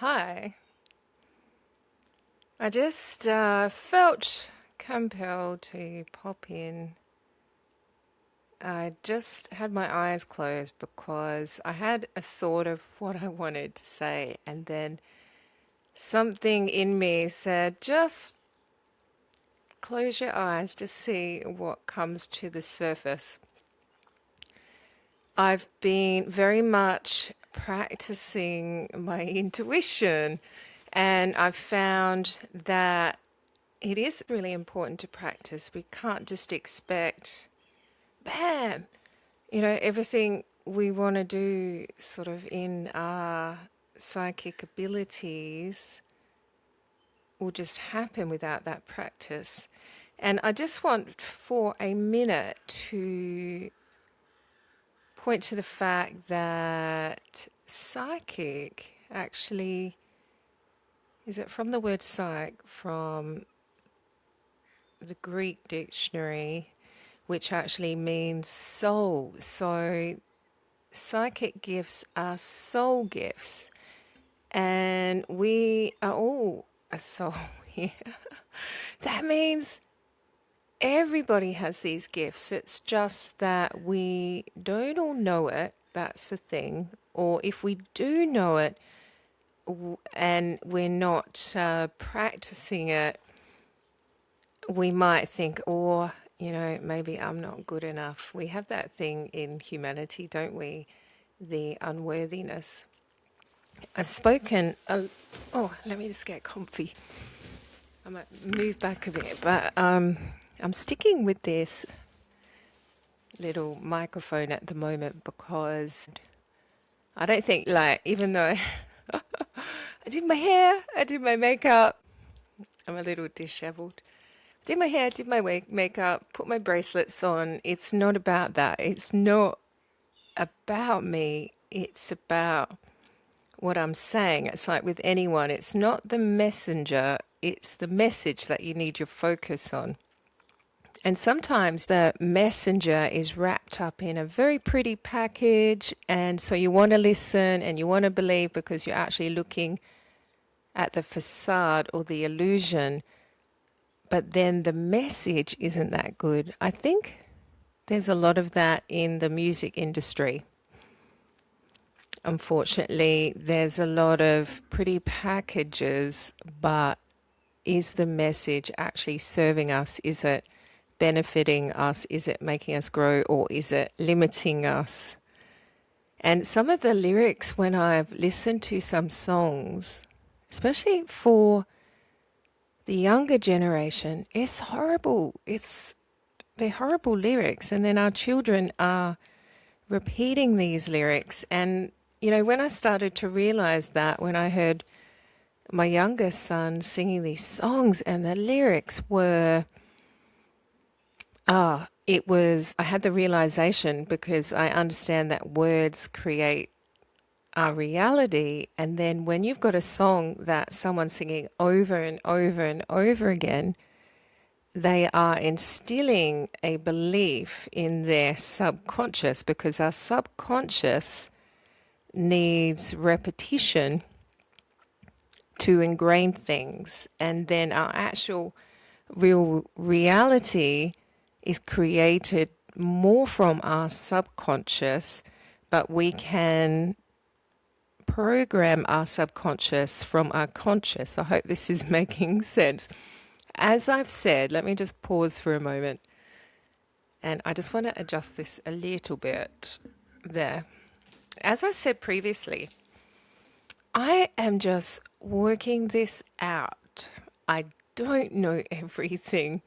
Hi. I just felt compelled to pop in. I just had my eyes closed because I had a thought of what I wanted to say, and then something in me said, just close your eyes, just see what comes to the surface. I've been very much practicing my intuition, and I've found that it is really important to practice. We can't just expect, bam, everything we want to do sort of in our psychic abilities will just happen without that practice. And I just want for a minute to point to the fact that psychic actually, is it from the word psych, from the Greek dictionary, which actually means soul. So psychic gifts are soul gifts, and we are all a soul here. That means everybody has these gifts. It's just that we don't all know it. That's the thing. Or if we do know it and we're not practicing it, we might think, oh, maybe I'm not good enough. We have that thing in humanity, don't we? The unworthiness. I've spoken. Oh, let me just get comfy. I might move back a bit, but I'm sticking with this little microphone at the moment because I don't think, like, even though I did my hair, I did my makeup, I'm a little disheveled. Did my hair, did my makeup, put my bracelets on. It's not about that. It's not about me. It's about what I'm saying. It's like with anyone, it's not the messenger, it's the message that you need your focus on. And sometimes the messenger is wrapped up in a very pretty package, and so you want to listen and you want to believe because you're actually looking at the facade or the illusion, but then the message isn't that good. I think there's a lot of that in the music industry. Unfortunately, there's a lot of pretty packages, but is the message actually serving us? Is it benefiting us? Is it making us grow, or is it limiting us? And some of the lyrics, when I've listened to some songs, especially for the younger generation, it's horrible. They're horrible lyrics, and then our children are repeating these lyrics. And when I started to realize that, when I heard my youngest son singing these songs and the lyrics were, I had the realization, because I understand that words create our reality. And then when you've got a song that someone's singing over and over and over again, they are instilling a belief in their subconscious, because our subconscious needs repetition to ingrain things. And then our actual real reality is created more from our subconscious, but we can program our subconscious from our conscious. I hope this is making sense. As I've said, let me just pause for a moment. And I just want to adjust this a little bit there. As I said previously, I am just working this out. I don't know everything.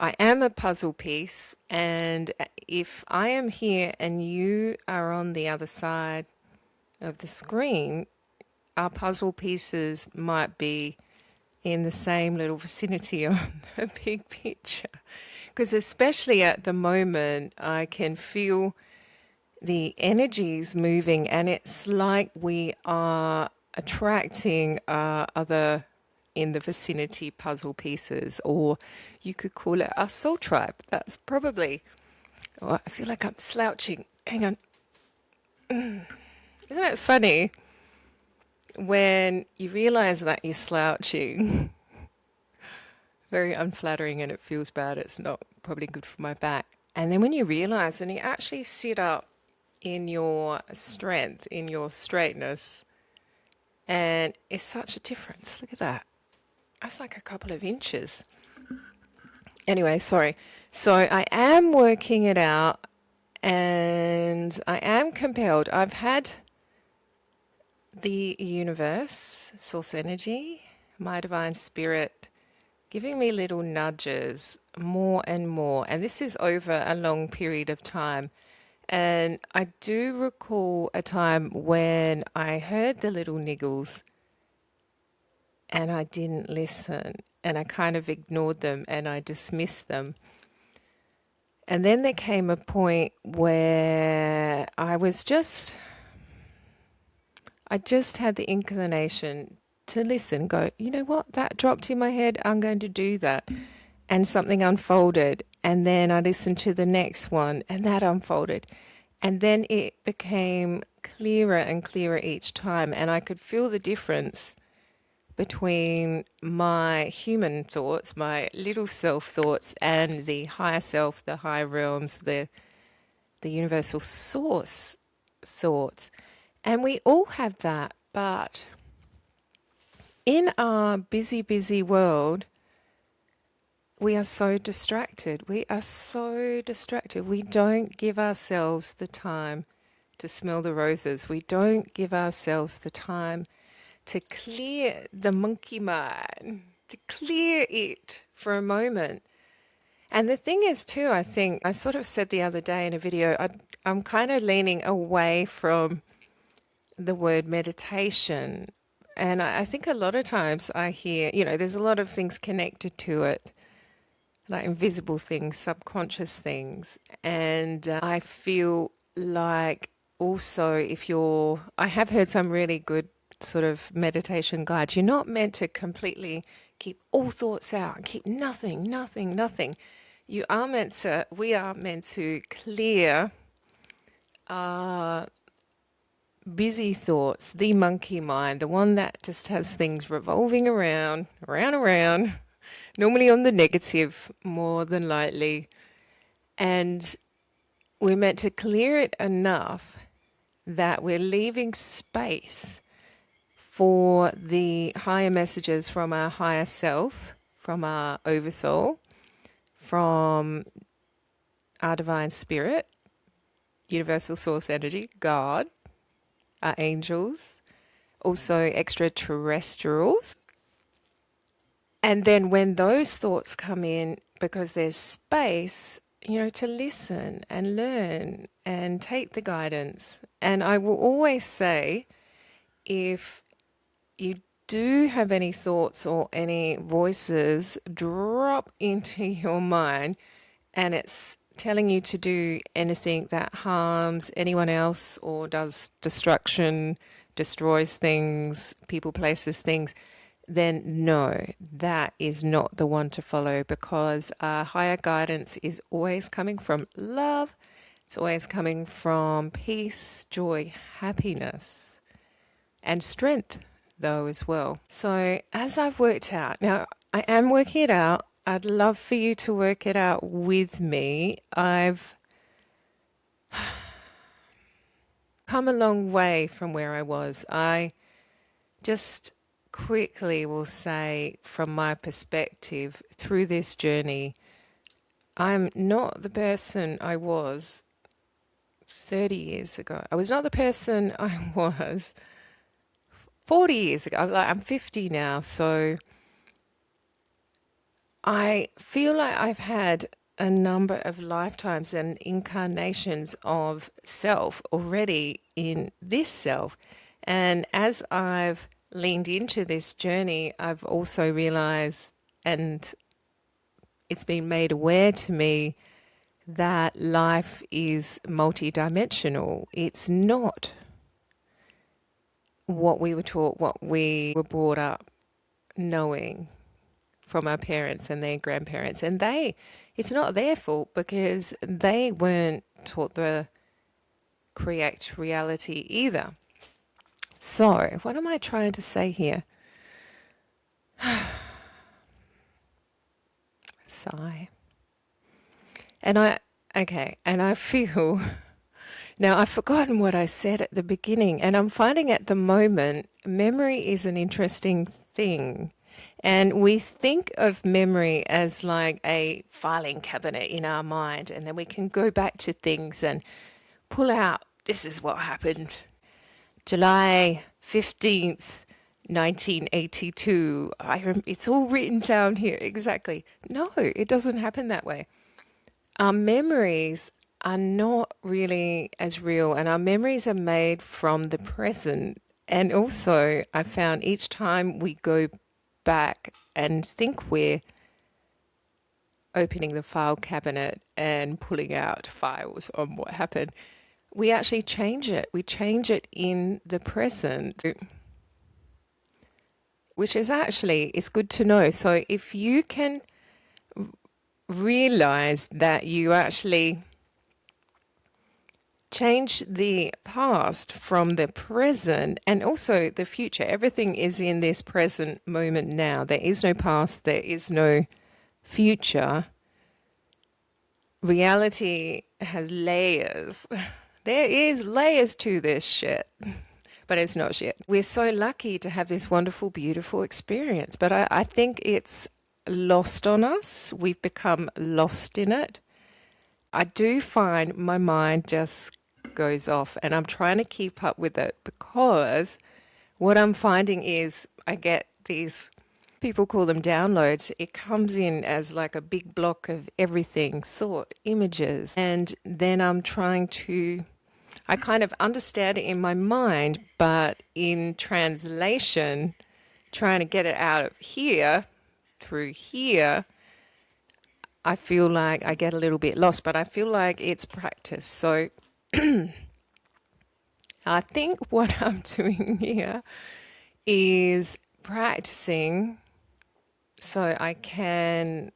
I am a puzzle piece, and if I am here and you are on the other side of the screen, our puzzle pieces might be in the same little vicinity on the big picture. Because especially at the moment, I can feel the energies moving, and it's like we are attracting other in the vicinity puzzle pieces, or you could call it our soul tribe. That's probably, oh, I feel like I'm slouching. Hang on. Isn't it funny? when you realize that you're slouching, very unflattering and it feels bad, it's not probably good for my back. And then when you realize and you actually sit up in your strength, in your straightness, and it's such a difference. Look at that. That's like a couple of inches. Anyway, sorry. So I am working it out and I am compelled. I've had the universe, source energy, my divine spirit, giving me little nudges more and more. And this is over a long period of time. And I do recall a time when I heard the little niggles and I didn't listen and I kind of ignored them and I dismissed them. And then there came a point where I just had the inclination to listen, go, you know what, that dropped in my head, I'm going to do that. And something unfolded. And then I listened to the next one and that unfolded. And then it became clearer and clearer each time. And I could feel the difference between my human thoughts, my little self thoughts, and the higher self, the higher realms, the universal source thoughts. And we all have that, but in our busy, busy world, we are so distracted. We are so distracted. We don't give ourselves the time to smell the roses. We don't give ourselves the time to clear the monkey mind, to clear it for a moment. And the thing is too, I think, I sort of said the other day in a video, I'm kind of leaning away from the word meditation. And I think a lot of times I hear, there's a lot of things connected to it, like invisible things, subconscious things. And I feel like also I have heard some really good sort of meditation guides. You're not meant to completely keep all thoughts out, keep nothing. We are meant to clear busy thoughts, the monkey mind, the one that just has things revolving around, normally on the negative more than lightly. And we're meant to clear it enough that we're leaving space for the higher messages from our higher self, from our oversoul, from our divine spirit, universal source energy, God, our angels, also extraterrestrials. And then when those thoughts come in, because there's space, to listen and learn and take the guidance. And I will always say, if you do have any thoughts or any voices drop into your mind and it's telling you to do anything that harms anyone else or does destruction, destroys things, people, places, things, then no, that is not the one to follow, because our higher guidance is always coming from love. It's always coming from peace, joy, happiness, and strength, though, as well. So as I've worked out, now I am working it out. I'd love for you to work it out with me. I've come a long way from where I was. I just quickly will say, from my perspective, through this journey, I'm not the person I was 30 years ago. I was not the person I was 40 years ago. I'm 50 now, so I feel like I've had a number of lifetimes and incarnations of self already in this self. And as I've leaned into this journey, I've also realized, and it's been made aware to me, that life is multidimensional. It's not what we were taught, what we were brought up knowing from our parents and their grandparents. And it's not their fault, because they weren't taught the correct reality either. So, what am I trying to say here? Sigh. And I feel now I've forgotten what I said at the beginning, and I'm finding at the moment memory is an interesting thing. And we think of memory as like a filing cabinet in our mind, and then we can go back to things and pull out this is what happened July 15th, 1982. It's all written down here exactly. No, it doesn't happen that way. Our memories are not really as real, and our memories are made from the present. And also, I found each time we go back and think we're opening the file cabinet and pulling out files on what happened, we actually change it. We change it in the present, which is actually, it's good to know. So if you can realize that you actually change the past from the present and also the future. Everything is in this present moment now. There is no past, there is no future. Reality has layers. There is layers to this shit, but it's not shit. We're so lucky to have this wonderful, beautiful experience, but I think it's lost on us. We've become lost in it. I do find my mind just goes off, and I'm trying to keep up with it because what I'm finding is I get these, people call them downloads. It comes in as like a big block of everything, thought, images, and then I kind of understand it in my mind, but in translation, trying to get it out of here through here, I feel like I get a little bit lost, but I feel like it's practice. So I think what I'm doing here is practicing so I can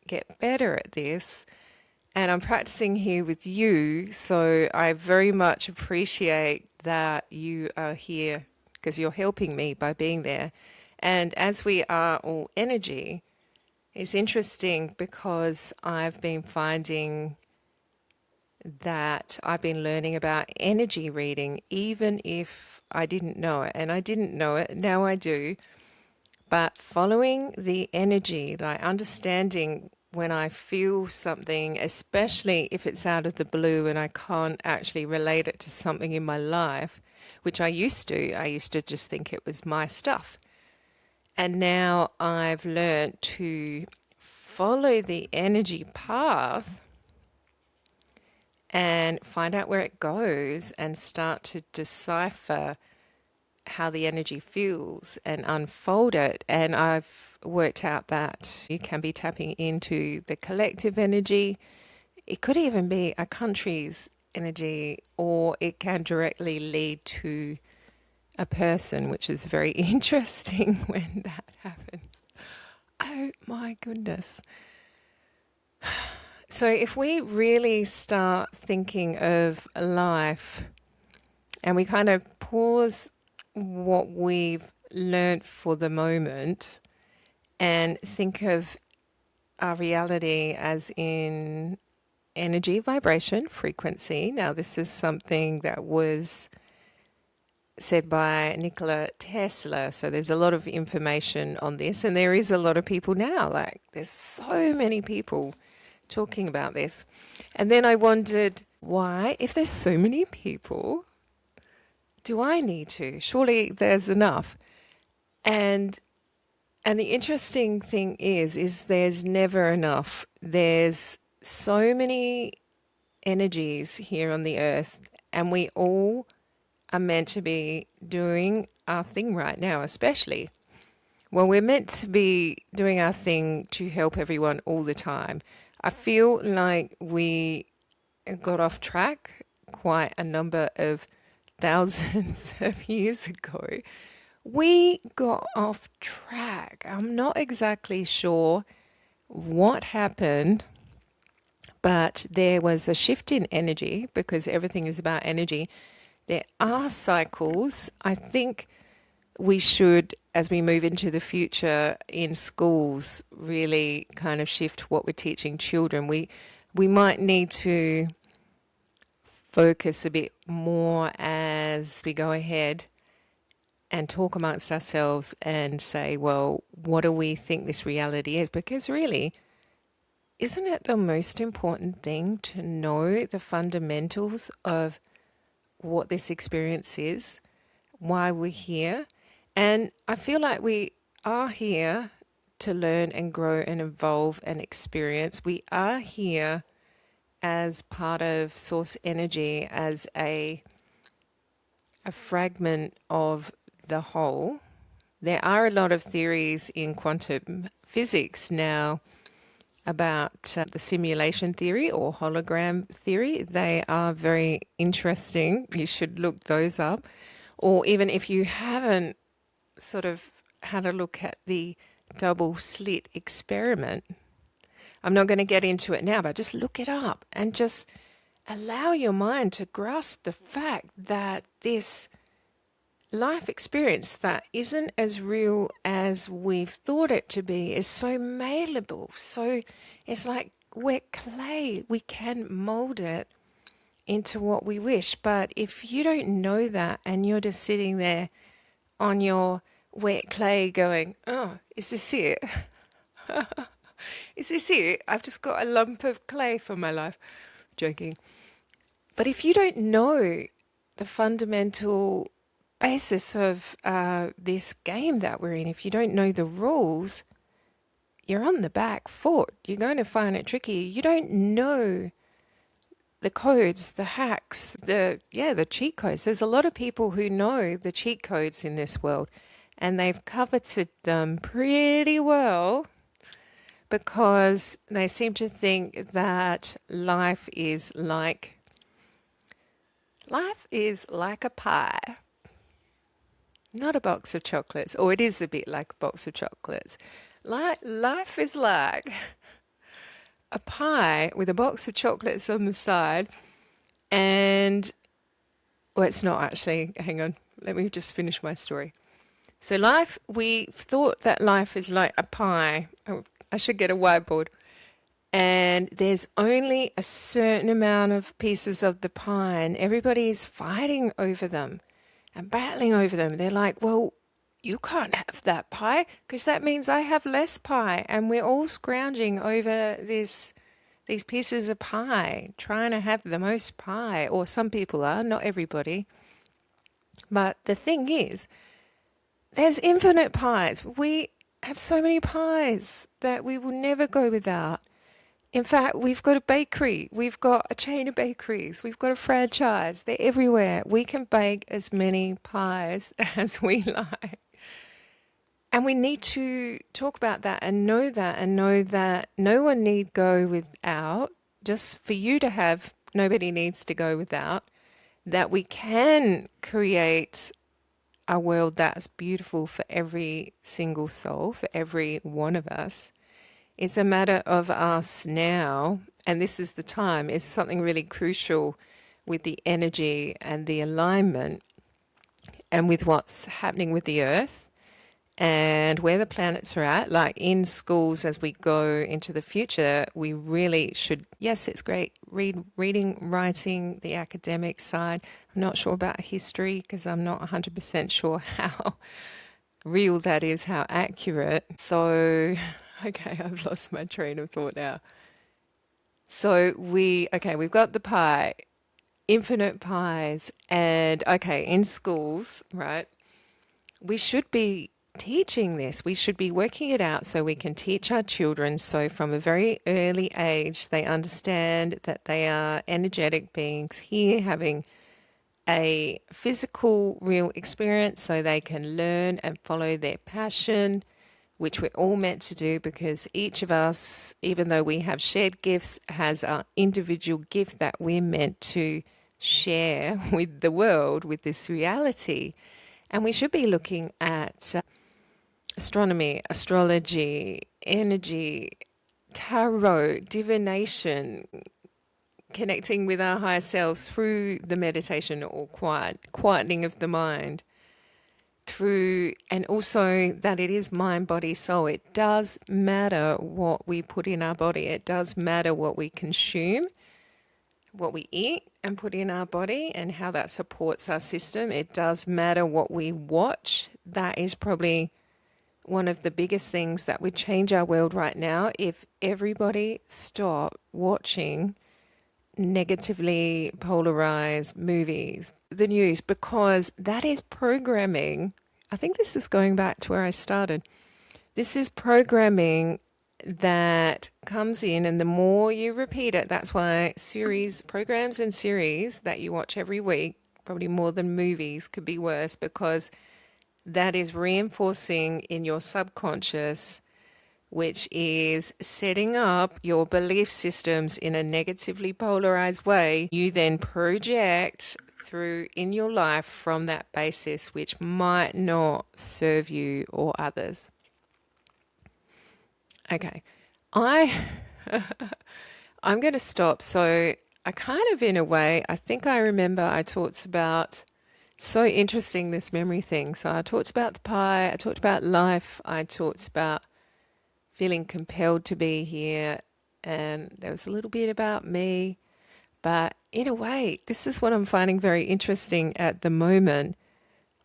get better at this. And I'm practicing here with you. So I very much appreciate that you are here because you're helping me by being there. And as we are all energy, it's interesting because I've been finding that I've been learning about energy reading, even if I didn't know it. And I didn't know it, now I do. But following the energy, like understanding when I feel something, especially if it's out of the blue and I can't actually relate it to something in my life, which I used to just think it was my stuff. And now I've learned to follow the energy path and find out where it goes and start to decipher how the energy feels and unfold it. And I've worked out that you can be tapping into the collective energy. It could even be a country's energy, or it can directly lead to a person, which is very interesting when that happens. Oh my goodness. So if we really start thinking of life and we kind of pause what we've learned for the moment and think of our reality as in energy, vibration, frequency. Now, this is something that was said by Nikola Tesla. So there's a lot of information on this, and there is a lot of people now. Like, there's so many people talking about this. And then I wondered, why, if there's so many people, do I need to? Surely there's enough. And the interesting thing is there's never enough. There's so many energies here on the earth, and we all are meant to be doing our thing right now, especially. Well, we're meant to be doing our thing to help everyone all the time. I feel like we got off track quite a number of thousands of years ago. We got off track. I'm not exactly sure what happened, but there was a shift in energy because everything is about energy. There are cycles. I think we should, as we move into the future in schools, really kind of shift what we're teaching children. We might need to focus a bit more as we go ahead and talk amongst ourselves and say, well, what do we think this reality is? Because really, isn't it the most important thing to know the fundamentals of what this experience is, why we're here? And I feel like we are here to learn and grow and evolve and experience. We are here as part of source energy, as a fragment of the whole. There are a lot of theories in quantum physics now about the simulation theory or hologram theory. They are very interesting. You should look those up. Or even if you haven't sort of had a look at the double slit experiment, I'm not going to get into it now, but just look it up and just allow your mind to grasp the fact that this life experience that isn't as real as we've thought it to be is so malleable. So it's like we're clay. We can mold it into what we wish. But if you don't know that and you're just sitting there on your wet clay going, oh, is this it? Is this it? I've just got a lump of clay for my life. Joking. But if you don't know the fundamental basis of this game that we're in, if you don't know the rules, you're on the back foot. You're going to find it tricky. You don't know the codes, the hacks, the cheat codes. There's a lot of people who know the cheat codes in this world, and they've coveted them pretty well because they seem to think that life is like a pie. Not a box of chocolates, or it is a bit like a box of chocolates. Life is like a pie with a box of chocolates on the side, and, well, it's not actually. Hang on, let me just finish my story. So we thought that life is like a pie. Oh, I should get a whiteboard. And there's only a certain amount of pieces of the pie, and everybody's fighting over them and battling over them. They're like, well, you can't have that pie because that means I have less pie. And we're all scrounging over these pieces of pie, trying to have the most pie. Or some people are, not everybody. But the thing is, there's infinite pies. We have so many pies that we will never go without. In fact, we've got a bakery, we've got a chain of bakeries, we've got a franchise. They're everywhere. We can bake as many pies as we like. And we need to talk about that and know that no one need go without. Just for you to have, nobody needs to go without. That we can create a world that's beautiful for every single soul, for every one of us. It's a matter of us now, and this is the time, is something really crucial with the energy and the alignment and with what's happening with the earth and where the planets are at. Like in schools, as we go into the future, we really should, yes, it's great, reading, writing, the academic side. I'm not sure about history because I'm not 100% sure how real that is, how accurate. So, okay, I've lost my train of thought now. So we've got the pie, infinite pies, and okay, in schools, right, we should be teaching this. We should be working it out so we can teach our children. So from a very early age, they understand that they are energetic beings here having a physical, real experience so they can learn and follow their passion, which we're all meant to do because each of us, even though we have shared gifts, has our individual gift that we're meant to share with the world, with this reality. And we should be looking at astronomy, astrology, energy, tarot, divination, connecting with our higher selves through the meditation or quietening of the mind, through, and also that it is mind, body, soul. It does matter what we put in our body. It does matter what we consume, what we eat and put in our body, and how that supports our system. It does matter what we watch. That is probably one of the biggest things that would change our world right now if everybody stopped watching negatively polarized movies, the news, because that is programming. I think this is going back to where I started. This is programming that comes in, and the more you repeat it, that's why programs and series that you watch every week, probably more than movies, could be worse, because that is reinforcing in your subconscious, which is setting up your belief systems in a negatively polarized way. You then project through in your life from that basis, which might not serve you or others. Okay, I'm going to stop. So I kind of, in a way, I think I remember I talked about, so interesting, this memory thing. So I talked about the pie, I talked about life, I talked about feeling compelled to be here, and there was a little bit about me. But in a way, this is what I'm finding very interesting at the moment.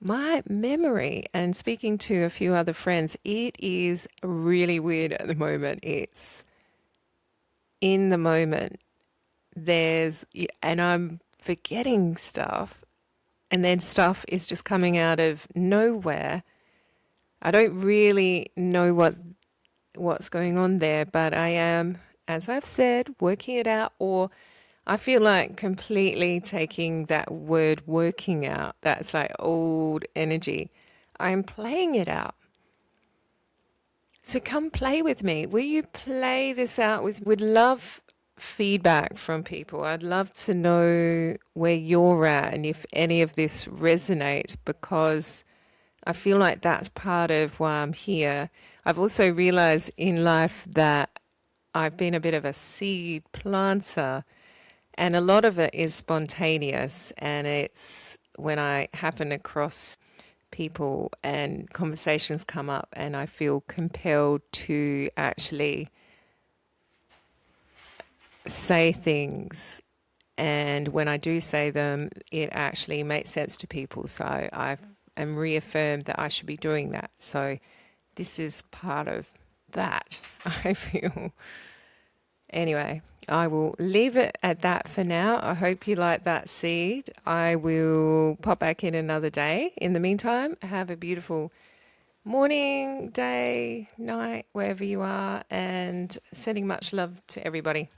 My memory, and speaking to a few other friends, it is really weird at the moment. It's in the moment. And I'm forgetting stuff, and then stuff is just coming out of nowhere. I don't really know what's going on there, but I am, as I've said, working it out, or I feel like completely taking that word working out. That's like old energy. I'm playing it out. So come play with me. Will you play this out would love feedback from people. I'd love to know where you're at and if any of this resonates, because I feel like that's part of why I'm here. I've also realized in life that I've been a bit of a seed planter, and a lot of it is spontaneous, and it's when I happen across people and conversations come up and I feel compelled to actually say things. And when I do say them, it actually makes sense to people. So I am reaffirmed that I should be doing that. So this is part of that, I feel. Anyway, I will leave it at that for now. I hope you like that seed. I will pop back in another day. In the meantime, have a beautiful morning, day, night, wherever you are, and sending much love to everybody.